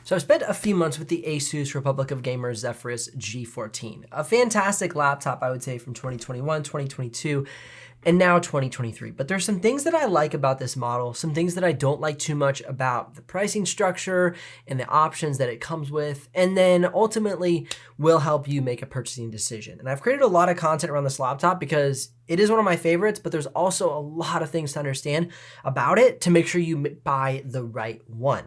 So I've spent a few months with the Asus ROG Zephyrus G14, a fantastic laptop, I would say, from 2021, 2022, and now 2023. But there's some things that I like about this model, some things that I don't like too much about the pricing structure and the options that it comes with, and then ultimately will help you make a purchasing decision. And I've created a lot of content around this laptop because it is one of my favorites, but there's also a lot of things to understand about it to make sure you buy the right one.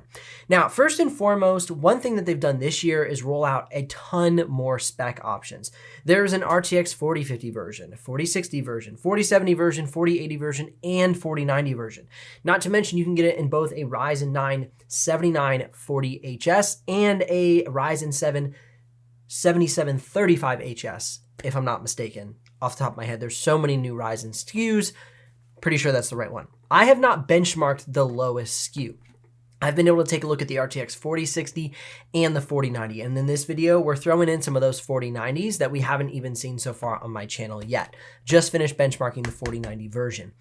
Now, first and foremost, one thing that they've done this year is roll out a ton more spec options. There's an RTX 4050 version, 4060 version, 4070 version, 4080 version, and 4090 version. Not to mention you can get it in both a Ryzen 9 7940HS and a Ryzen 7 7735HS, if I'm not mistaken. Off the top of my head, there's so many new Ryzen SKUs. Pretty sure that's the right one. I have not benchmarked the lowest SKU. I've been able to take a look at the RTX 4060 and the 4090. And in this video, we're throwing in some of those 4090s that we haven't even seen so far on my channel yet. Just finished benchmarking the 4090 version.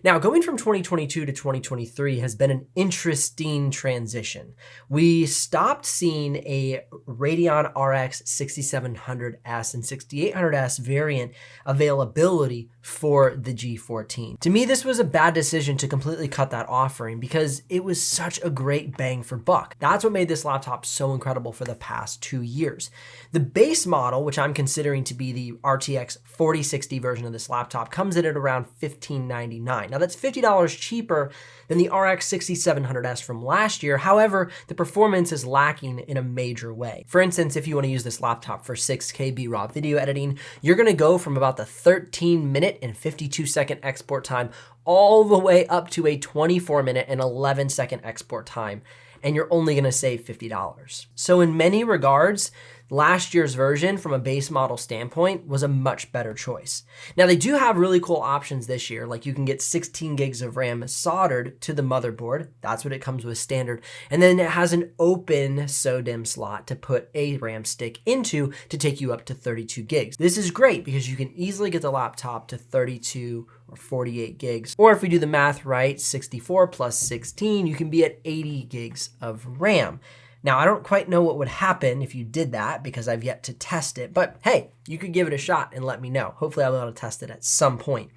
Now, going from 2022 to 2023 has been an interesting transition. We stopped seeing a Radeon RX 6700S and 6800S variant availability for the G14. To me, this was a bad decision to completely cut that offering because it was such a great bang for buck. That's what made this laptop so incredible for the past 2 years. The base model, which I'm considering to be the RTX 4060 version of this laptop, comes in at around $1599. Now that's $50 cheaper than the RX 6700S from last year. However, the performance is lacking in a major way. For instance, if you want to use this laptop for 6K BRAW video editing, you're going to go from about the 13-minute and 52-second export time all the way up to a 24-minute and 11-second export time, and you're only going to save $50. So in many regards, last year's version from a base model standpoint was a much better choice. Now they do have really cool options this year, like you can get 16 gigs of RAM soldered to the motherboard. That's what it comes with standard. And then it has an open SODIMM slot to put a RAM stick into to take you up to 32 gigs. This is great because you can easily get the laptop to 32 or 48 gigs. Or if we do the math right, 64 plus 16, you can be at 80 gigs of RAM. Now, I don't quite know what would happen if you did that because I've yet to test it, but hey, you could give it a shot and let me know. Hopefully I'll be able to test it at some point.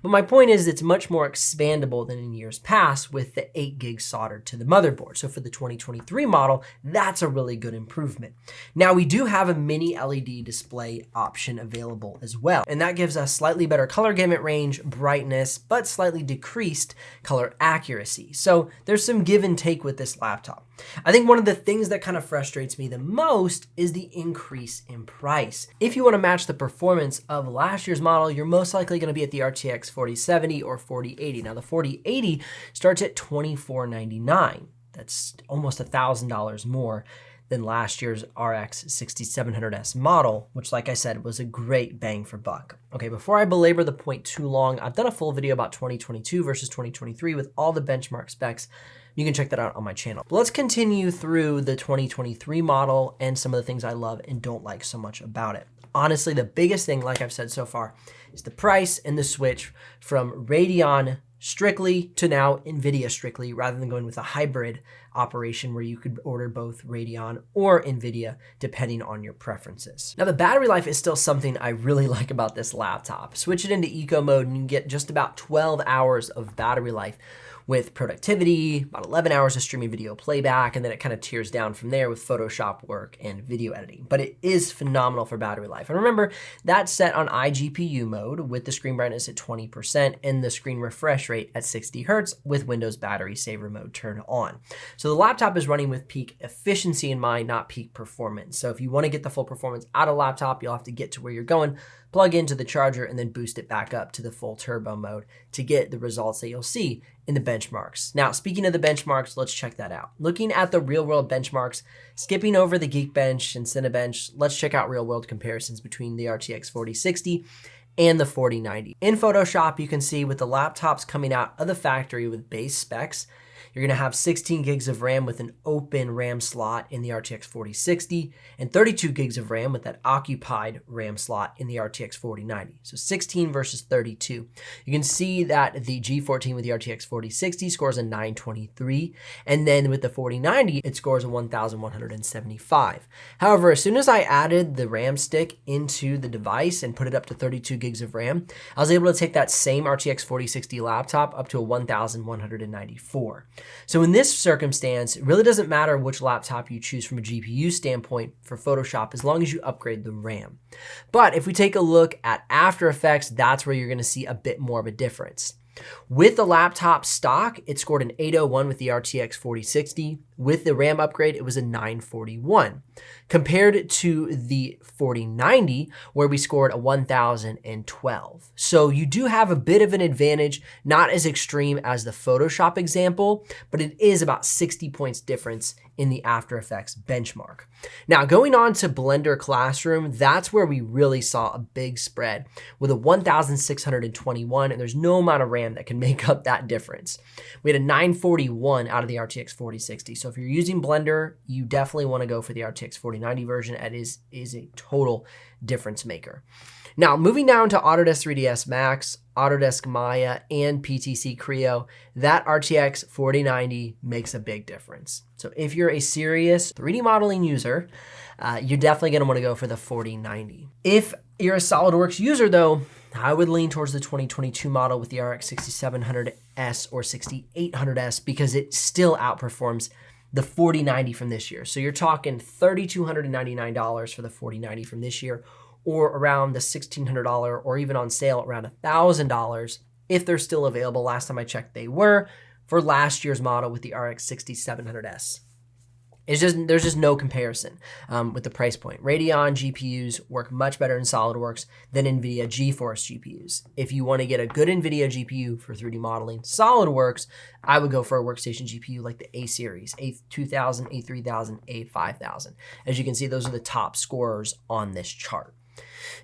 But my point is it's much more expandable than in years past with the 8 gigs soldered to the motherboard. So for the 2023 model, that's a really good improvement. Now we do have a mini LED display option available as well, and that gives us slightly better color gamut range, brightness, but slightly decreased color accuracy. So there's some give and take with this laptop. I think one of the things that kind of frustrates me the most is the increase in price. If you want to match the performance of last year's model, you're most likely going to be at the RTX 4070 or 4080. Now the 4080 starts at $2499. That's almost $1,000 more than last year's RX 6700S model, which like I said, was a great bang for buck. Okay, before I belabor the point too long, I've done a full video about 2022 versus 2023 with all the benchmark specs. You can check that out on my channel. But let's continue through the 2023 model and some of the things I love and don't like so much about it. Honestly, the biggest thing, like I've said so far, is the price and the switch from Radeon strictly to now Nvidia strictly, rather than going with a hybrid operation where you could order both Radeon or Nvidia depending on your preferences. Now the battery life is still something I really like about this laptop. Switch it into eco mode and you get just about 12 hours of battery life with productivity, about 11 hours of streaming video playback, and then it kind of tears down from there with Photoshop work and video editing. But it is phenomenal for battery life. And remember, that's set on iGPU mode with the screen brightness at 20% and the screen refresh rate at 60 Hertz with Windows Battery Saver mode turned on. So the laptop is running with peak efficiency in mind, not peak performance. So if you want to get the full performance out of a laptop, you'll have to get to where you're going, plug into the charger, and then boost it back up to the full turbo mode to get the results that you'll see in the benchmarks. Now, speaking of the benchmarks, let's check that out. Looking at the real world benchmarks, skipping over the Geekbench and Cinebench, let's check out real world comparisons between the RTX 4060 and the 4090. In Photoshop, you can see with the laptops coming out of the factory with base specs, You're going to have 16 gigs of RAM with an open RAM slot in the RTX 4060 and 32 gigs of RAM with that occupied RAM slot in the RTX 4090. So 16 versus 32. You can see that the G14 with the RTX 4060 scores a 923, and then with the 4090, it scores a 1175. However, as soon as I added the RAM stick into the device and put it up to 32 gigs of RAM, I was able to take that same RTX 4060 laptop up to a 1194. So in this circumstance, it really doesn't matter which laptop you choose from a GPU standpoint for Photoshop as long as you upgrade the RAM. But if we take a look at After Effects, that's where you're going to see a bit more of a difference. With the laptop stock, it scored an 801 with the RTX 4060. With the RAM upgrade, it was a 941. Compared to the 4090, where we scored a 1012. So you do have a bit of an advantage, not as extreme as the Photoshop example, but it is about 60 points difference in the After Effects benchmark. Now, going on to Blender Classroom, that's where we really saw a big spread with a 1621, and there's no amount of RAM that can make up that difference. We had a 941 out of the RTX 4060. So if you're using Blender, you definitely want to go for the RTX 4090 version. It is a total difference maker. Now, moving down to Autodesk 3ds Max, Autodesk Maya, and PTC Creo, that RTX 4090 makes a big difference. So if you're a serious 3D modeling user, you're definitely going to want to go for the 4090. If you're a SolidWorks user, though, I would lean towards the 2022 model with the RX 6700S or 6800S because it still outperforms the 4090 from this year. So you're talking $3,299 for the 4090 from this year, or around the $1,600, or even on sale around $1,000 if they're still available. Last time I checked, they were for last year's model with the RX 6700S. There's just no comparison with the price point. Radeon GPUs work much better in SolidWorks than Nvidia GeForce GPUs. If you want to get a good Nvidia GPU for 3D modeling SolidWorks, I would go for a workstation GPU like the A series, A2000, A3000, A5000. As you can see, those are the top scorers on this chart.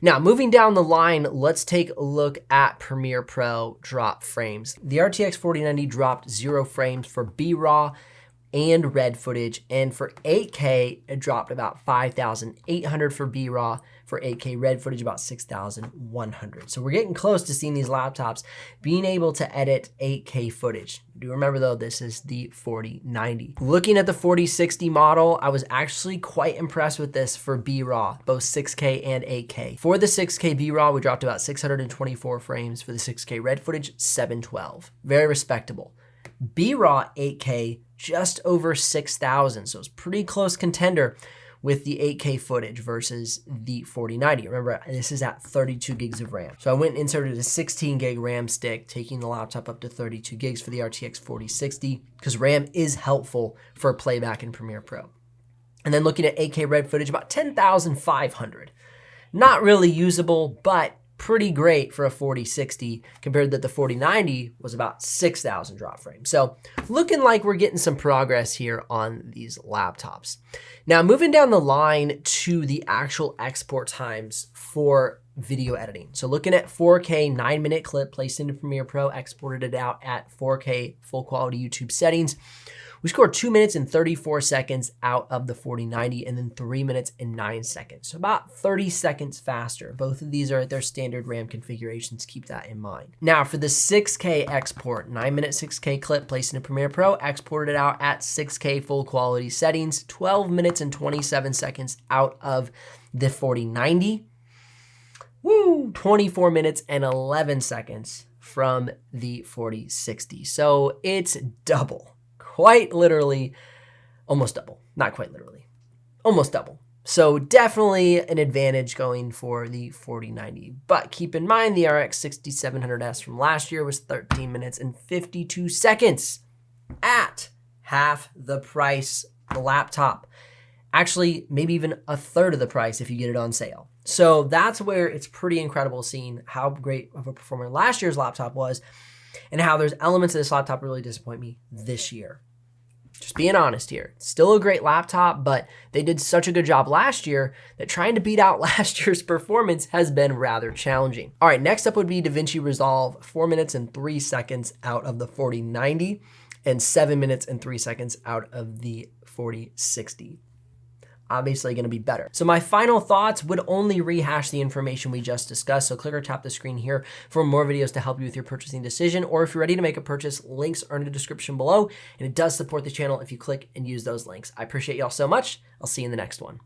Now, moving down the line, let's take a look at Premiere Pro drop frames. The RTX 4090 dropped 0 frames for BRAW and red footage, and for 8K, it dropped about 5,800 for BRAW, for 8K red footage about 6,100. So we're getting close to seeing these laptops being able to edit 8K footage. Do remember though, this is the 4090. Looking at the 4060 model, I was actually quite impressed with this for BRAW, both 6K and 8K. For the 6K BRAW, we dropped about 624 frames. For the 6K red footage, 712. Very respectable. BRAW 8K, just over 6,000. So it's pretty close contender with the 8K footage versus the 4090. Remember, this is at 32 gigs of RAM. So I went and inserted a 16 gig RAM stick, taking the laptop up to 32 gigs for the RTX 4060, because RAM is helpful for playback in Premiere Pro. And then looking at 8K red footage, about 10,500. Not really usable, but pretty great for a 4060 compared that the 4090 was about 6,000 drop frames. So looking like we're getting some progress here on these laptops. Now moving down the line to the actual export times for video editing. So looking at 4K 9-minute clip placed into Premiere Pro, exported it out at 4K full quality YouTube settings. We scored 2 minutes and 34 seconds out of the 4090, and then 3 minutes and 9 seconds. So about 30 seconds faster. Both of these are at their standard RAM configurations. Keep that in mind. Now for the 6K export, 9-minute 6K clip placed in Premiere Pro, exported it out at 6K full quality settings, 12 minutes and 27 seconds out of the 4090. Woo! 24 minutes and 11 seconds from the 4060. So it's double. Quite literally, almost double. Not quite literally, almost double. So definitely an advantage going for the 4090. But keep in mind the RX 6700S from last year was 13 minutes and 52 seconds at half the price of the laptop. Actually, maybe even a third of the price if you get it on sale. So that's where it's pretty incredible seeing how great of a performer last year's laptop was, and how there's elements of this laptop really disappoint me this year. Just being honest here. Still a great laptop, but they did such a good job last year that trying to beat out last year's performance has been rather challenging. All right, next up would be DaVinci Resolve, 4 minutes and 3 seconds out of the 4090. and 7 minutes and 3 seconds out of the 4060. Obviously going to be better. So my final thoughts would only rehash the information we just discussed. So click or tap the screen here for more videos to help you with your purchasing decision. Or if you're ready to make a purchase, links are in the description below. And it does support the channel if you click and use those links. I appreciate y'all so much. I'll see you in the next one.